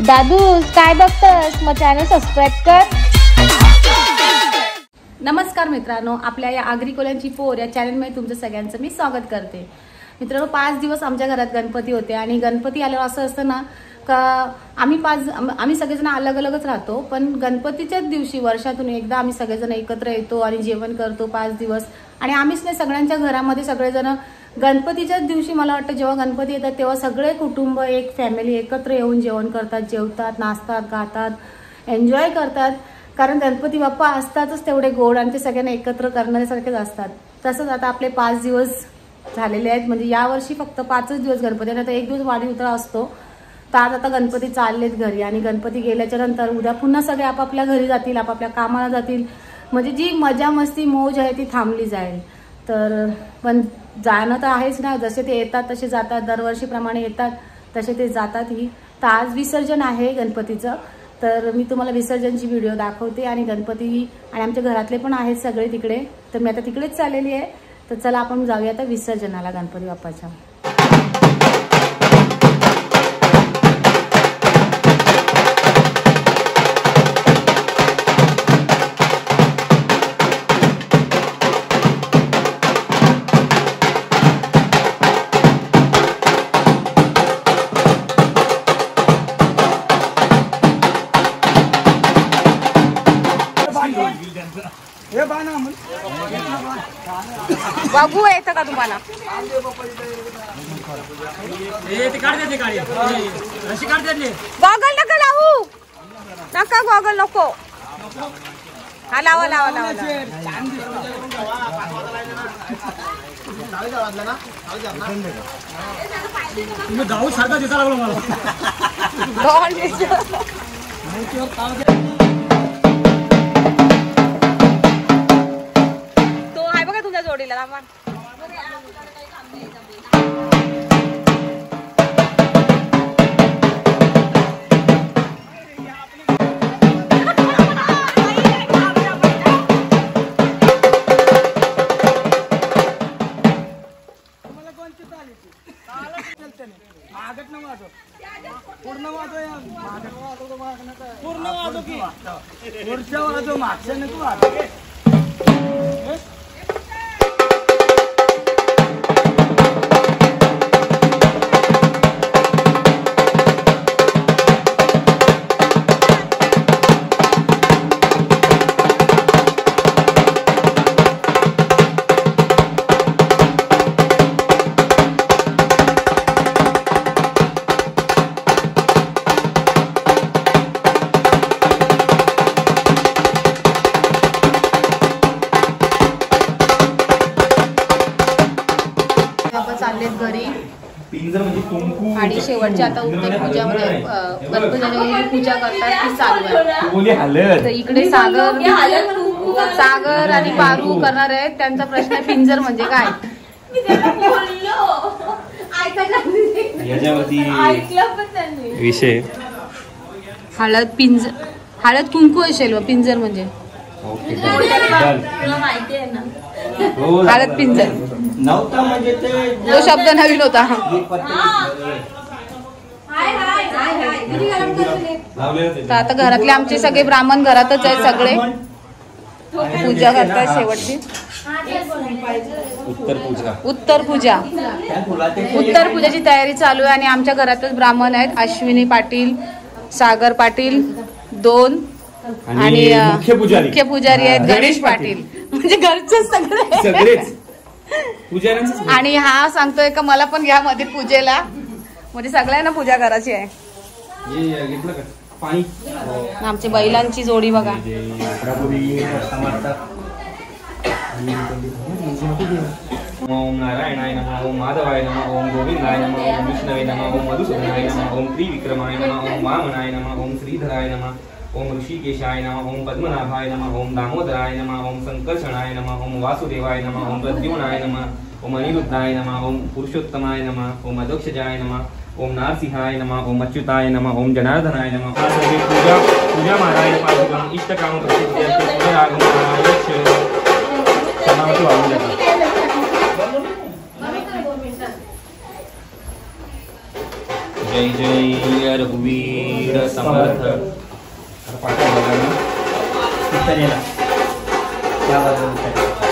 दादू काय बघतस, मग channel subscribe कर. नमस्कार मित्रांनो, आपल्या या आगरी कोल्यांची पोर या चॅनलमध्ये तुमचं सगळ्यांचं मी स्वागत करते. मित्रांनो, 5 दिवस आमच्या घरात गणपती होते आणि गणपती आल्यावर असं असतं ना का आम्ही सगळेजण अलग अलगच राहतो, पण गणपतीच्याच दिवशी वर्षातून एकदा आम्ही सगळेजण एकत्र येतो आणि जेवण करतो 5 दिवस. आणि आम्हीच नाही, सगळ्यांच्या घरामध्ये सगळेजण गणपतीच्याच दिवशी मला वाटतं जेव्हा गणपती येतात तेव्हा सगळे कुटुंब एक फॅमिली एकत्र येऊन जेवण करतात, जेवतात, नाचतात, गातात, एन्जॉय करतात. कारण गणपती बाप्पा असतातच तेवढे गोड आणि ते सगळ्यांना एकत्र करण्यासारखेच असतात. तसंच आता आपले 5 दिवस झालेले आहेत, म्हणजे यावर्षी फक्त 5च दिवस गणपती आणि आता 1 दिवस वाढी उतरा असतो. तर आज आता गणपती चाललेत घरी आणि गणपती गेल्याच्या नंतर उद्या पुन्हा सगळे आपापल्या घरी जातील, आपापल्या कामाला जातील. म्हणजे जी मजा मस्ती मौज आहे ती थांबली जाईल. तर पण जाणं तर आहेच ना, जसे ते येतात तसे जातात, दरवर्षीप्रमाणे येतात तसे ते जातातही. तर आज विसर्जन आहे गणपतीचं, तर मी तुम्हाला विसर्जनची व्हिडिओ दाखवते आणि गणपती आणि आमच्या घरातले पण आहेत सगळे तिकडे. तर मी आता तिकडेच चाललेली आहे. तर चला आपण जाऊया आता विसर्जनाला गणपती बाप्पाच्या. बघू येतं का तुम्हाला? गॉगल नका लावू, नका गॉगल नको. हा लावा लावा लावा. तुम्ही गाऊ सारखा दिसायला लागलो मला. तो आहे बघा तुझ्या जोडीला. पूर्ण वाजव की पुढच्या वाजव, मागच्या नको वाजव. घरी आणि शेवटच्या आता उत्तर पूजामध्ये गणपतीची पूजा करतात ती चालू आहे. तर इकडे सागर आणि पारू करणार आहेत. त्यांचा प्रश्न आहे पिंजर म्हणजे काय. विषय हळद कुंकू असेल पिंजर म्हणजे. हळद पिंजर तो शब्द नवीन होता. तर आता घरातले आमचे सगळे ब्राह्मण घरातच आहेत, सगळे पूजा करतात शेवटची. उत्तर पूजाची तयारी चालू आहे आणि आमच्या घरातच ब्राह्मण आहेत. अश्विनी पाटील, सागर पाटील 2 आणि मुख्य पुजारी आहेत गणेश पाटील. म्हणजे घरचे सगळेच. आणि हा सांगतोय का मला पण घ्या मध्ये पूजेला, म्हणजे सगळ्यांना पूजा करायची आहे. आमची बैलांची जोडी बघा. ओम नारायणाय नमः, ओम माधवाय नमः, ओम गोविंदाय नमः, ओम विष्णवे नमः, ओम मधुसूदनाय नमः, ओम त्रिविक्रमाय नमः, ओम वामनाय नमः, ओम श्रीधराय नमः, ओम ऋषिकेशाय नमः, ओम पद्मनाभाय नमः, ओम दामोदराय नमः, ओम संकर्षणाय नमः, ओम वासुदेवाय नमः, ओम प्रद्युम्नाय नमः, ओम अनिरुद्धाय नमः, ओम पुरुषोत्तमाय नमः, ओम अदक्षजाय नमः, ओम नारसिंहाय नमः, ओम अच्युताय नमः, ओम जनार्दनाय नमः. सर्वे पूजा माराय पादुकं इष्टकाम जय जय रघुवीर वीर समर्थ उत्तरेला त्या बाजूला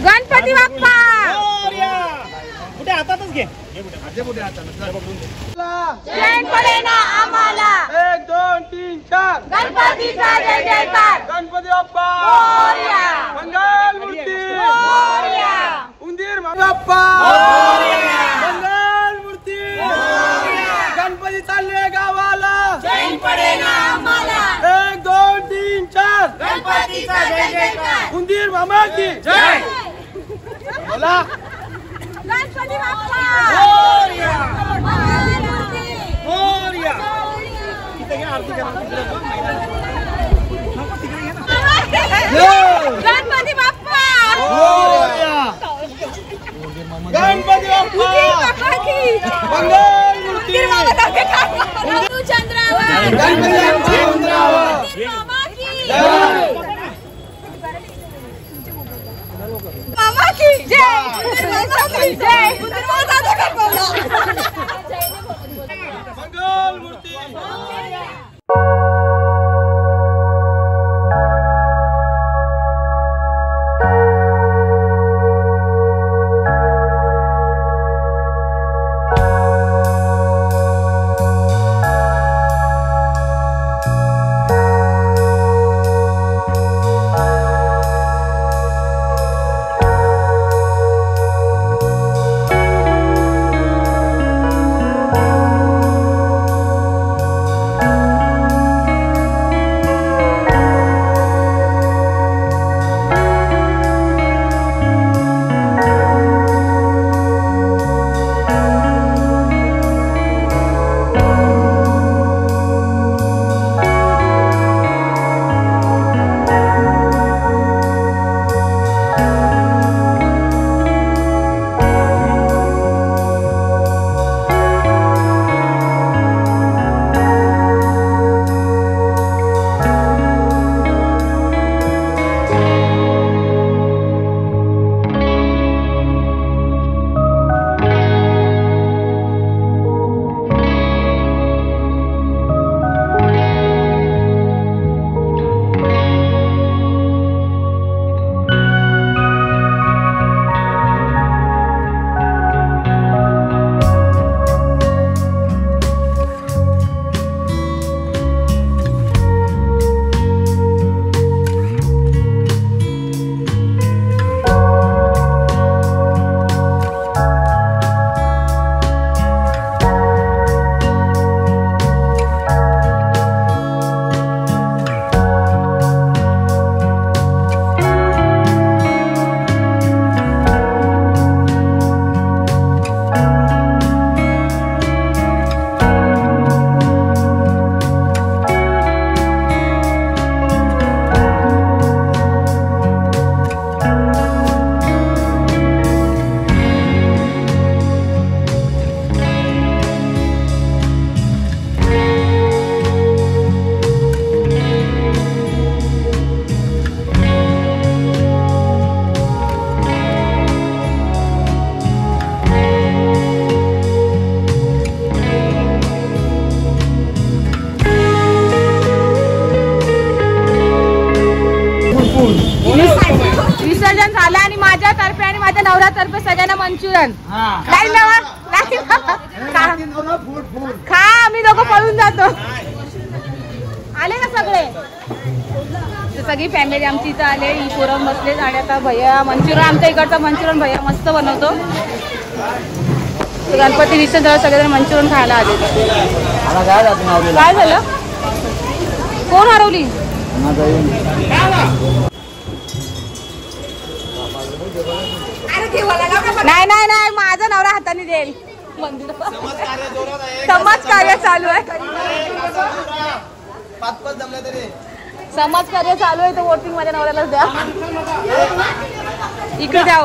गणपती बाप्पा कुठे हातातच घे जैन पडे ना आम्हाला 1 2 3 4 गणपतीचा जय जयकार गणपती बाप्पा मोरया मंगल मूर्ती मोरया उंदीर बाप्पा मोरया मंगल मूर्ती मोरया गणपती चालले गावाला जैन पडे ना आम्हाला 1 2 3 4 गणपतीचा जय जयकार उंदीर मामा की जय बोला गणपती बाप्पा मोरया मंगल मूर्ती मोरया तिथे घ्या आरती करा गणपती बाप्पा मोरया गणपती बाप्पा मंगल मूर्ती चंद्रावर गणपती बाप्पा चंद्रावर मामा की जय जय मंगल मूर्ती विसर्जन झालं आणि माझ्यातर्फे आणि माझ्या नवऱ्यातर्फे सगळ्यांना मंचुरियन खा आम्ही दोघं पळून जातो आले ना सगळे सगळी फॅमिली आमची इथं आले ही पोरं बसले आणि आता भैया मंचुरियन आमच्या इकडचा मंचुरियन भैया मस्त बनवतो गणपती विसर्जन सगळेजण मंचुरियन खायला आले काय झालं कोण हरवली नाही नाही नाही माझा नवरा हाताने देईल समाज कार्य चालू आहे समाज कार्य चालू आहे तर वोटिंग माझ्या नवऱ्यालाच द्या इकडे द्या